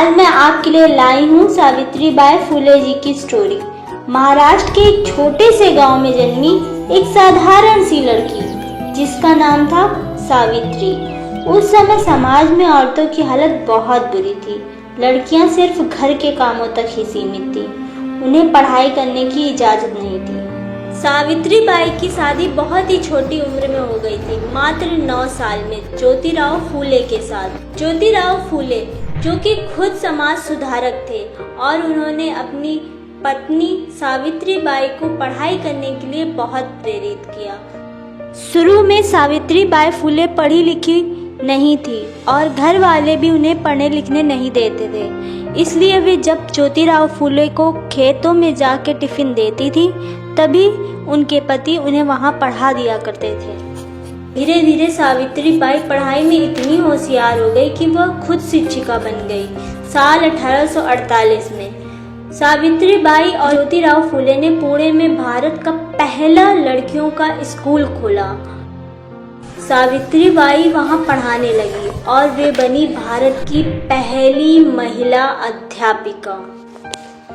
आज मैं आपके लिए लाई हूँ सावित्रीबाई फुले जी की स्टोरी। महाराष्ट्र के एक छोटे से गांव में जन्मी एक साधारण सी लड़की जिसका नाम था सावित्री। उस समय समाज में औरतों की हालत बहुत बुरी थी। लड़कियां सिर्फ घर के कामों तक ही सीमित थी, उन्हें पढ़ाई करने की इजाजत नहीं थी। सावित्रीबाई की शादी बहुत ही छोटी उम्र में हो गई थी, मात्र 9 साल में ज्योतिराव फूले के साथ। ज्योतिराव फूले जो कि खुद समाज सुधारक थे और उन्होंने अपनी पत्नी सावित्रीबाई को पढ़ाई करने के लिए बहुत प्रेरित किया। शुरू में सावित्रीबाई फूले पढ़ी लिखी नहीं थी और घर वाले भी उन्हें पढ़ने लिखने नहीं देते थे, इसलिए वे जब ज्योतिराव फूले को खेतों में जाके टिफिन देती थी तभी उनके पति उन्हें वहां पढ़ा दिया करते थे। धीरे धीरे सावित्रीबाई पढ़ाई में इतनी होशियार हो गई कि वह खुद शिक्षिका बन गई। साल 1848 में सावित्रीबाई और ज्योतिराव फूले ने पुणे में भारत का पहला लड़कियों का स्कूल खोला। सावित्रीबाई वहां पढ़ाने लगी और वे बनी भारत की पहली महिला अध्यापिका।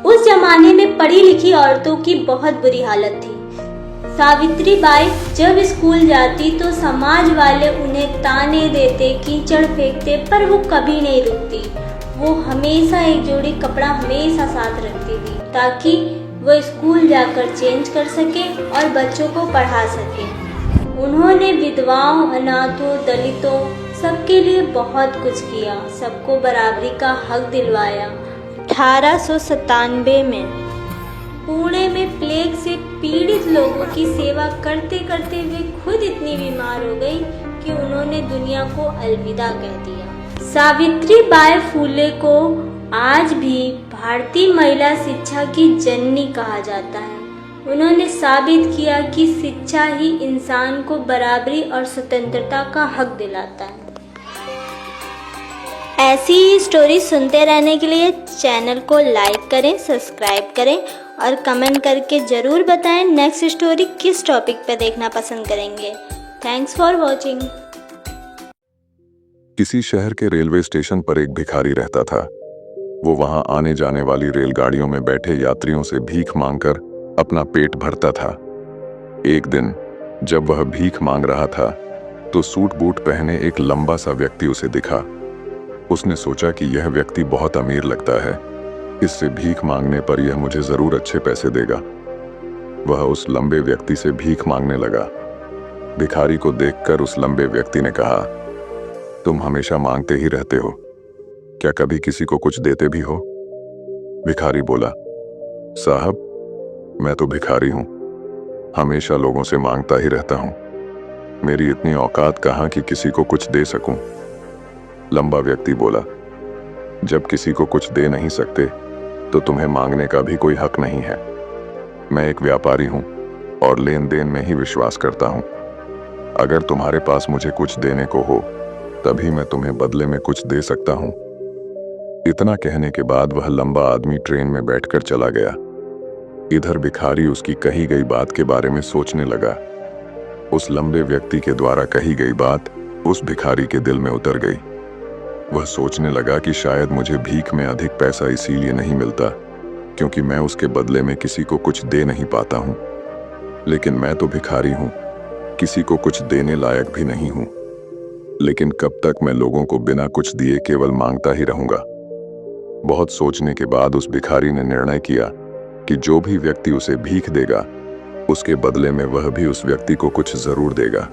उस जमाने में पढ़ी लिखी औरतों की बहुत बुरी हालत थी। सावित्रीबाई जब स्कूल जाती तो समाज वाले उन्हें ताने देते, कीचड़ फेंकते, पर वो कभी नहीं रुकती। वो हमेशा एक जोड़ी कपड़ा हमेशा साथ रखती थी ताकि वो स्कूल जाकर चेंज कर सके और बच्चों को पढ़ा सके। उन्होंने विधवाओं, अनाथों, दलितों सबके लिए बहुत कुछ किया, सबको बराबरी का हक दिलवाया। 1897 में पुणे में प्लेग से पीड़ित लोगों की सेवा करते करते वे खुद इतनी बीमार हो गई कि उन्होंने दुनिया को अलविदा कह दिया। सावित्रीबाई फूले को आज भी भारतीय महिला शिक्षा की जननी कहा जाता है। उन्होंने साबित किया कि शिक्षा ही इंसान को बराबरी और स्वतंत्रता का हक दिलाता है। ऐसी ही स्टोरी सुनते रहने के लिए चैनल को लाइक करें, सब्सक्राइब करें और कमेंट करके ज़रूर बताएं नेक्स्ट स्टोरी किस टॉपिक पर देखना पसंद करेंगे। Thanks for watching. किसी शहर के रेलवे स्टेशन पर एक भिखारी रहता था। वो वहां आने जाने वाली रेलगाड़ियों में बैठे यात्रियों से भीख मांगकर अपना पेट भरता था। एक दिन जब वह भीख मांग रहा था तो सूट बूट पहने एक लंबा सा व्यक्ति उसे दिखा। उसने सोचा कि यह व्यक्ति बहुत अमीर लगता है, इससे भीख मांगने पर यह मुझे जरूर अच्छे पैसे देगा। वह उस लंबे व्यक्ति से भीख मांगने लगा। भिखारी को देखकर उस लंबे व्यक्ति ने कहा, तुम हमेशा मांगते ही रहते हो, क्या कभी किसी को कुछ देते भी हो? भिखारी बोला, साहब मैं तो भिखारी हूं, हमेशा लोगों से मांगता ही रहता हूं। मेरी इतनी औकात कहां कि किसी को कुछ दे सकूं। लंबा व्यक्ति बोला, जब किसी को कुछ दे नहीं सकते तो तुम्हें मांगने का भी कोई हक नहीं है। मैं एक व्यापारी हूं और लेन देन में ही विश्वास करता हूं। अगर तुम्हारे पास मुझे कुछ देने को हो तभी मैं तुम्हें बदले में कुछ दे सकता हूं। इतना कहने के बाद वह लंबा आदमी ट्रेन में बैठकर चला गया। इधर भिखारी उसकी कही गई बात के बारे में सोचने लगा। उस लंबे व्यक्ति के द्वारा कही गई बात उस भिखारी के दिल में उतर गई। वह सोचने लगा कि शायद मुझे भीख में अधिक पैसा इसीलिए नहीं मिलता क्योंकि मैं उसके बदले में किसी को कुछ दे नहीं पाता हूं। लेकिन मैं तो भिखारी हूं, किसी को कुछ देने लायक भी नहीं हूं। लेकिन कब तक मैं लोगों को बिना कुछ दिए केवल मांगता ही रहूंगा? बहुत सोचने के बाद उस भिखारी ने निर्णय किया कि जो भी व्यक्ति उसे भीख देगा उसके बदले में वह भी उस व्यक्ति को कुछ जरूर देगा।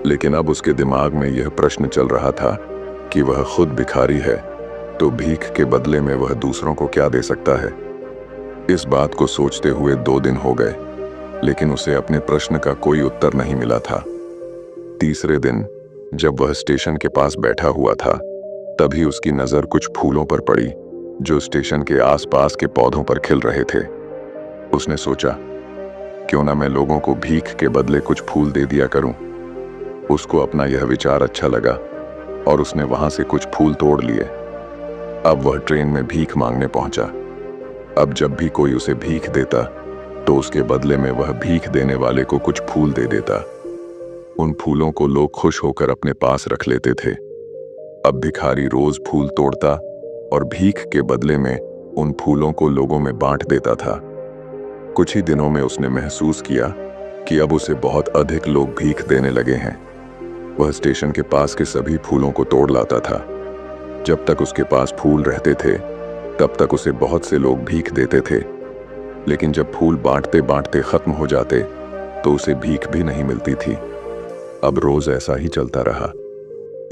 लेकिन अब उसके दिमाग में यह प्रश्न चल रहा था कि वह खुद भिखारी है तो भीख के बदले में वह दूसरों को क्या दे सकता है। इस बात को सोचते हुए 2 दिन हो गए, लेकिन उसे अपने प्रश्न का कोई उत्तर नहीं मिला था। तीसरे दिन जब वह स्टेशन के पास बैठा हुआ था तभी उसकी नजर कुछ फूलों पर पड़ी जो स्टेशन के आसपास के पौधों पर खिल रहे थे। उसने सोचा, क्यों ना मैं लोगों को भीख के बदले कुछ फूल दे दिया करूं। उसको अपना यह विचार अच्छा लगा और उसने वहां से कुछ फूल तोड़ लिए। अब वह ट्रेन में भीख मांगने पहुंचा। अब जब भी कोई उसे भीख देता तो उसके बदले में वह भीख देने वाले को कुछ फूल दे देता। उन फूलों को लोग खुश होकर अपने पास रख लेते थे। अब भिखारी रोज फूल तोड़ता और भीख के बदले में उन फूलों को लोगों में बांट देता था। कुछ ही दिनों में उसने महसूस किया कि अब उसे बहुत अधिक लोग भीख देने लगे हैं। वह स्टेशन के पास के सभी फूलों को तोड़ लाता था। जब तक उसके पास फूल रहते थे तब तक उसे बहुत से लोग भीख देते थे, लेकिन जब फूल बांटते बांटते खत्म हो जाते तो उसे भीख भी नहीं मिलती थी। अब रोज ऐसा ही चलता रहा।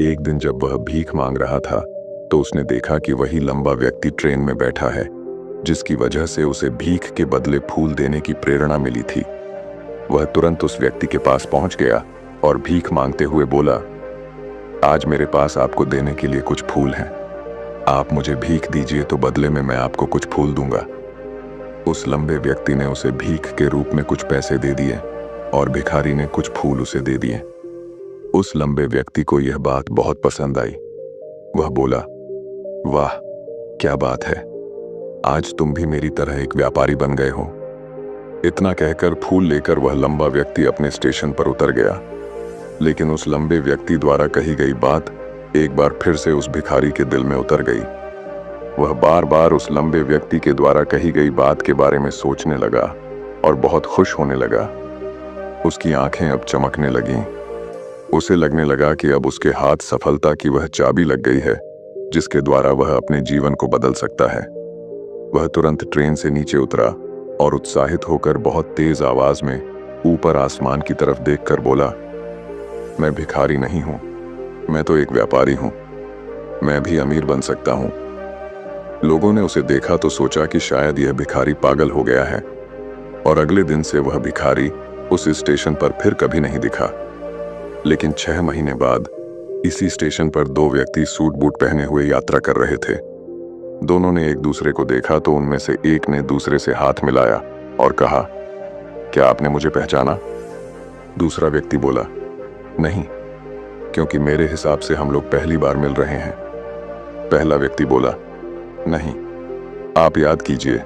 एक दिन जब वह भीख मांग रहा था तो उसने देखा कि वही लंबा व्यक्ति ट्रेन में बैठा है, जिसकी वजह से उसे भीख के बदले फूल देने की प्रेरणा मिली थी। वह तुरंत उस व्यक्ति के पास पहुंच गया और भीख मांगते हुए बोला, आज मेरे पास आपको देने के लिए कुछ फूल हैं। आप मुझे भीख दीजिए तो बदले में मैं आपको कुछ फूल दूंगा। उस लंबे व्यक्ति ने उसे भीख के रूप में कुछ पैसे दे दिए और भिखारी ने कुछ फूल उसे दे दिए। उस लंबे व्यक्ति को यह बात बहुत पसंद आई। वह बोला, वाह क्या बात है, आज तुम भी मेरी तरह एक व्यापारी बन गए हो। इतना कहकर फूल लेकर वह लंबा व्यक्ति अपने स्टेशन पर उतर गया। लेकिन उस लंबे व्यक्ति द्वारा कही गई बात एक बार फिर से उस भिखारी के दिल में उतर गई। वह बार बार उस लंबे व्यक्ति के द्वारा कही गई बात के बारे में सोचने लगा और बहुत खुश होने लगा। उसकी आंखें अब चमकने लगीं। उसे लगने लगा कि अब उसके हाथ सफलता की वह चाबी लग गई है जिसके द्वारा वह अपने जीवन को बदल सकता है। वह तुरंत ट्रेन से नीचे उतरा और उत्साहित होकर बहुत तेज आवाज में ऊपर आसमान की तरफ देखकर बोला, मैं भिखारी नहीं हूं, मैं तो एक व्यापारी हूं। मैं भी अमीर बन सकता हूं। लोगों ने उसे देखा तो सोचा कि शायद यह भिखारी पागल हो गया है, और अगले दिन से वह भिखारी उस स्टेशन पर फिर कभी नहीं दिखा। लेकिन 6 महीने बाद इसी स्टेशन पर 2 व्यक्ति सूट बूट पहने हुए यात्रा कर रहे थे। दोनों ने एक दूसरे को देखा तो उनमें से एक ने दूसरे से हाथ मिलाया और कहा, क्या आपने मुझे पहचाना? दूसरा व्यक्ति बोला, नहीं, क्योंकि मेरे हिसाब से हम लोग पहली बार मिल रहे हैं। पहला व्यक्ति बोला, नहीं, आप याद कीजिए,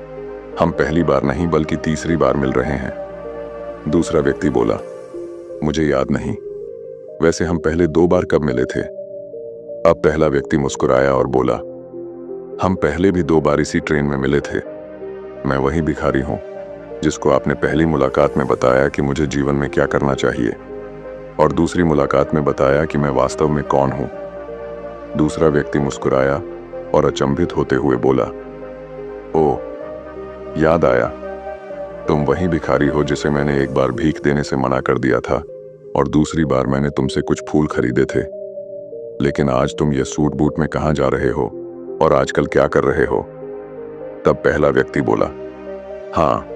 हम पहली बार नहीं बल्कि तीसरी बार मिल रहे हैं। दूसरा व्यक्ति बोला, मुझे याद नहीं, वैसे हम पहले 2 बार कब मिले थे? अब पहला व्यक्ति मुस्कुराया और बोला, हम पहले भी 2 बार इसी ट्रेन में मिले थे। मैं वही भिखारी हूं जिसको आपने पहली मुलाकात में बताया कि मुझे जीवन में क्या करना चाहिए, और दूसरी मुलाकात में बताया कि मैं वास्तव में कौन हूं। दूसरा व्यक्ति मुस्कुराया और अचंभित होते हुए बोला, ओह, याद आया, तुम वही भिखारी हो जिसे मैंने एक बार भीख देने से मना कर दिया था और दूसरी बार मैंने तुमसे कुछ फूल खरीदे थे। लेकिन आज तुम ये सूट बूट में कहाँ जा रहे हो और आजकल क्या कर रहे हो? तब पहला व्यक्ति बोला, हाँ,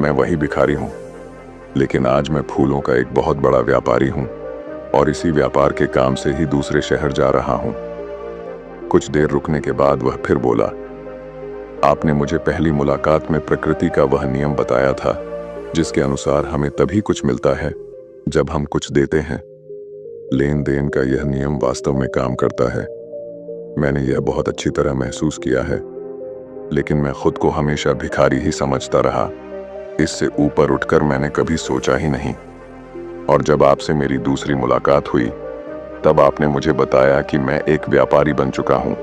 मैं वही भिखारी हूं, लेकिन आज मैं फूलों का एक बहुत बड़ा व्यापारी हूं और इसी व्यापार के काम से ही दूसरे शहर जा रहा हूं। कुछ देर रुकने के बाद वह फिर बोला, आपने मुझे पहली मुलाकात में प्रकृति का वह नियम बताया था जिसके अनुसार हमें तभी कुछ मिलता है जब हम कुछ देते हैं। लेन देन का यह नियम वास्तव में काम करता है। मैंने यह बहुत अच्छी तरह महसूस किया है, लेकिन मैं खुद को हमेशा भिखारी ही समझता रहा। इससे ऊपर उठकर मैंने कभी सोचा ही नहीं। और जब आपसे मेरी दूसरी मुलाकात हुई तब आपने मुझे बताया कि मैं एक व्यापारी बन चुका हूं।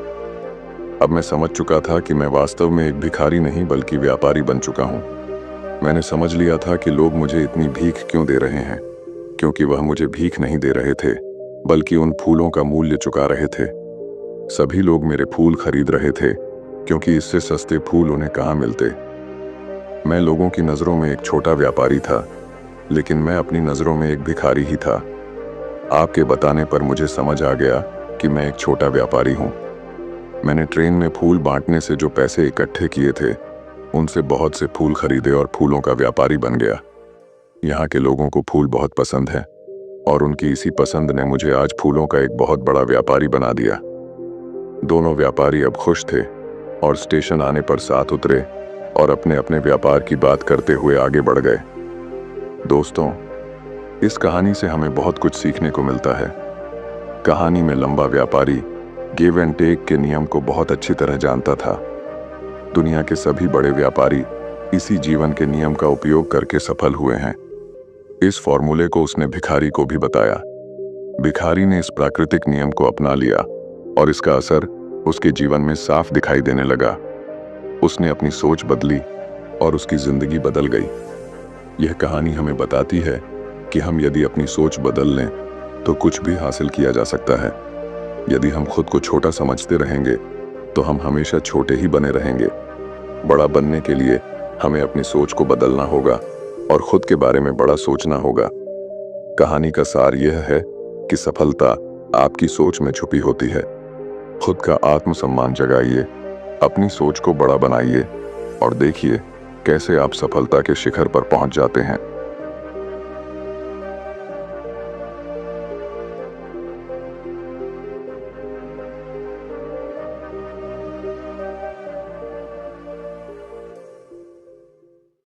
अब मैं समझ चुका था कि मैं वास्तव में एक भिखारी नहीं बल्कि व्यापारी बन चुका हूं। मैंने समझ लिया था कि लोग मुझे इतनी भीख क्यों दे रहे हैं, क्योंकि वह मुझे भीख नहीं दे रहे थे बल्कि उन फूलों का मूल्य चुका रहे थे। सभी लोग मेरे फूल खरीद रहे थे क्योंकि इससे सस्ते फूल उन्हें कहाँ मिलते। मैं लोगों की नज़रों में एक छोटा व्यापारी था, लेकिन मैं अपनी नज़रों में एक भिखारी ही था। आपके बताने पर मुझे समझ आ गया कि मैं एक छोटा व्यापारी हूँ। मैंने ट्रेन में फूल बांटने से जो पैसे इकट्ठे किए थे उनसे बहुत से फूल खरीदे और फूलों का व्यापारी बन गया। यहाँ के लोगों को फूल बहुत पसंद है और उनकी इसी पसंद ने मुझे आज फूलों का एक बहुत बड़ा व्यापारी बना दिया। दोनों व्यापारी अब खुश थे और स्टेशन आने पर साथ उतरे और अपने अपने व्यापार की बात करते हुए आगे बढ़ गए। दोस्तों, इस कहानी से हमें बहुत कुछ सीखने को मिलता है। कहानी में लंबा व्यापारी गिव एंड टेक के नियम को बहुत अच्छी तरह जानता था। दुनिया के सभी बड़े व्यापारी इसी जीवन के नियम का उपयोग करके सफल हुए हैं। इस फॉर्मूले को उसने भिखारी को भी बताया। भिखारी ने इस प्राकृतिक नियम को अपना लिया और इसका असर उसके जीवन में साफ दिखाई देने लगा। उसने अपनी सोच बदली और उसकी जिंदगी बदल गई। यह कहानी हमें बताती है कि हम यदि अपनी सोच बदल लें तो कुछ भी हासिल किया जा सकता है। यदि हम खुद को छोटा समझते रहेंगे तो हम हमेशा छोटे ही बने रहेंगे। बड़ा बनने के लिए हमें अपनी सोच को बदलना होगा और खुद के बारे में बड़ा सोचना होगा। कहानी का सार यह है कि सफलता आपकी सोच में छुपी होती है। खुद का आत्मसम्मान जगाइए, अपनी सोच को बड़ा बनाइए और देखिए कैसे आप सफलता के शिखर पर पहुंच जाते हैं।